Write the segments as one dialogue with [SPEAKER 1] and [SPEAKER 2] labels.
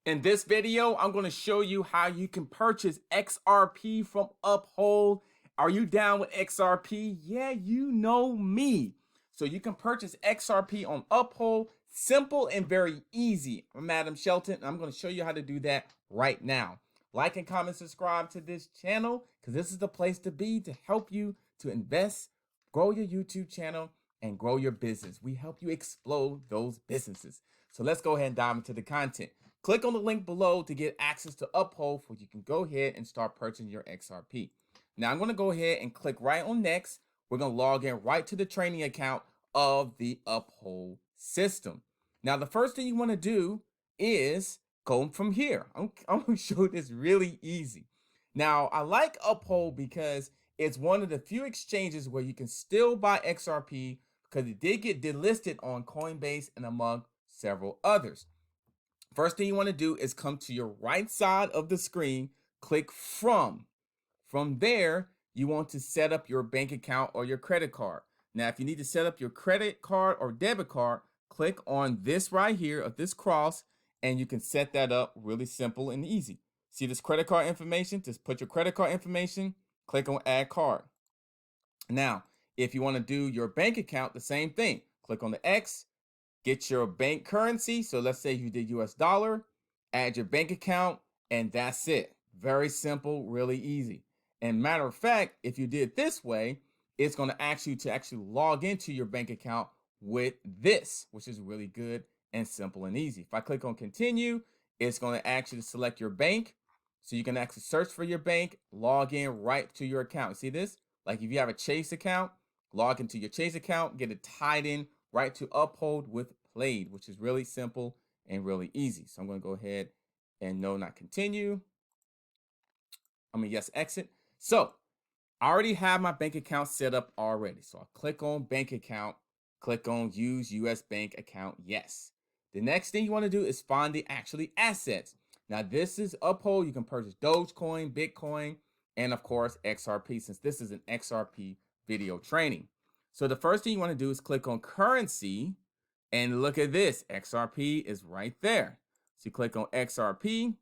[SPEAKER 1] In this video, I'm going to show you how you can purchase XRP from Uphold. Are you down with XRP? Yeah, you know me. So you can purchase XRP on Uphold. Simple and very easy. I'm Adam Shelton, and I'm going to show you how to do that right now. Like and comment, subscribe to this channel, because this is the place to be to help you to invest, grow your YouTube channel, and grow your business. We help you explode those businesses. So let's go ahead and dive into the content. Click on the link below to get access to Uphold, where you can go ahead and start purchasing your XRP. Now I'm going to go ahead and click right on next. We're going to log in right to the training account of the Uphold system. Now the first thing you want to do is go from here. I'm going to show this really easy. Now I like Uphold because it's one of the few exchanges where you can still buy XRP, because it did get delisted on Coinbase and among several others. First thing you want to do is come to your right side of the screen, click from. From there, you want to set up your bank account or your credit card. Now, if you need to set up your credit card or debit card, click on this right here, of this cross, and you can set that up really simple and easy. See this credit card information? Just put your credit card information, click on add card. Now, if you want to do your bank account, the same thing. Click on the X, get your bank currency. So let's say you did US dollar, add your bank account, and that's it. Very simple, really easy. And matter of fact, if you did it this way, it's going to ask you to actually log into your bank account with this, which is really good and simple and easy. If I click on continue, it's going to ask you to select your bank. So you can actually search for your bank, log in right to your account. See this? Like if you have a Chase account, log into your Chase account, get it tied in right to Uphold with Played, which is really simple and really easy. So I'm going to go ahead and no, not continue. Yes, exit. So I already have my bank account set up already. So I'll click on bank account, click on use US bank account. Yes. The next thing you want to do is find the actually assets. Now this is Uphold. You can purchase Dogecoin, Bitcoin, and of course XRP, since this is an XRP video training. So the first thing you want to do is click on currency, and look at this. XRP is right there. So you click on XRP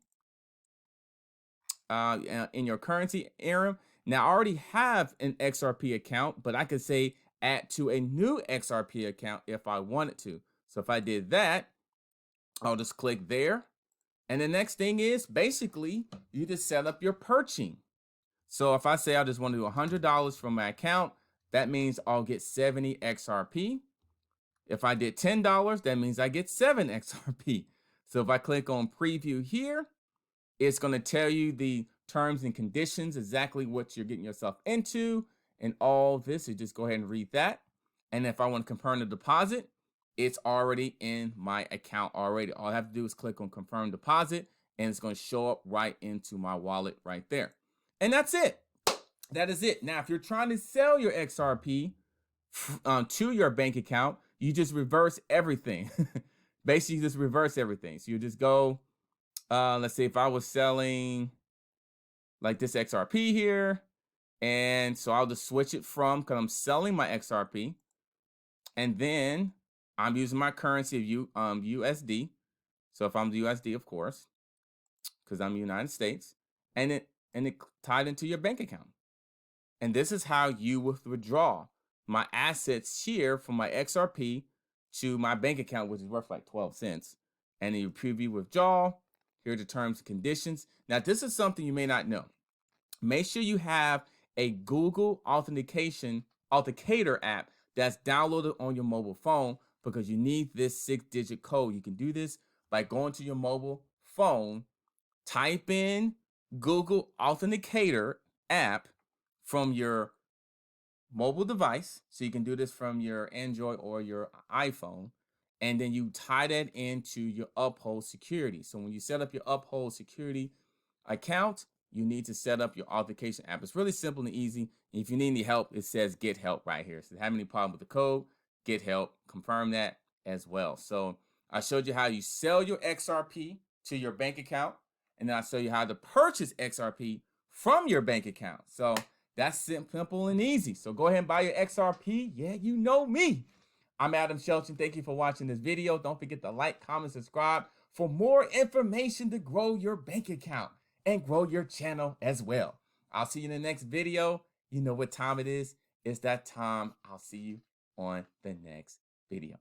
[SPEAKER 1] in your currency area. Now I already have an XRP account, but I could say add to a new XRP account if I wanted to. So if I did that, I'll just click there. And the next thing is basically you just set up your perching. So if I say I just want to do $100 from my account, that means I'll get 70 XRP. If I did $10, that means I get 7 XRP. So if I click on preview here, it's going to tell you the terms and conditions, exactly what you're getting yourself into and all this. So just go ahead and read that. And if I want to confirm the deposit, it's already in my account already. All I have to do is click on confirm deposit, and it's going to show up right into my wallet right there. And that's it. That is it. Now, if you're trying to sell your XRP to your bank account, you just reverse everything. Basically, you just reverse everything. So you just go, let's say if I was selling like this XRP here, and so I'll just switch it from, because I'm selling my XRP, and then I'm using my currency of USD. So if I'm the USD, of course, because I'm United States, and it tied into your bank account. And this is how you withdraw my assets here from my XRP to my bank account, which is worth like 12 cents. And then you preview withdrawal. Here are the terms and conditions. Now, this is something you may not know. Make sure you have a Google authenticator app that's downloaded on your mobile phone, because you need this 6-digit code. You can do this by going to your mobile phone, type in Google authenticator app from your mobile device. So you can do this from your Android or your iPhone, and then you tie that into your Uphold security. So when you set up your Uphold security account, you need to set up your authentication app. It's really simple and easy. If you need any help, it says get help right here. So if you have any problem with the code, get help, confirm that as well. So I showed you how you sell your XRP to your bank account, and then I show you how to purchase XRP from your bank account. So that's simple and easy. So go ahead and buy your XRP. Yeah, you know me. I'm Adam Shelton. Thank you for watching this video. Don't forget to like, comment, subscribe for more information to grow your bank account and grow your channel as well. I'll see you in the next video. You know what time it is. It's that time. I'll see you on the next video.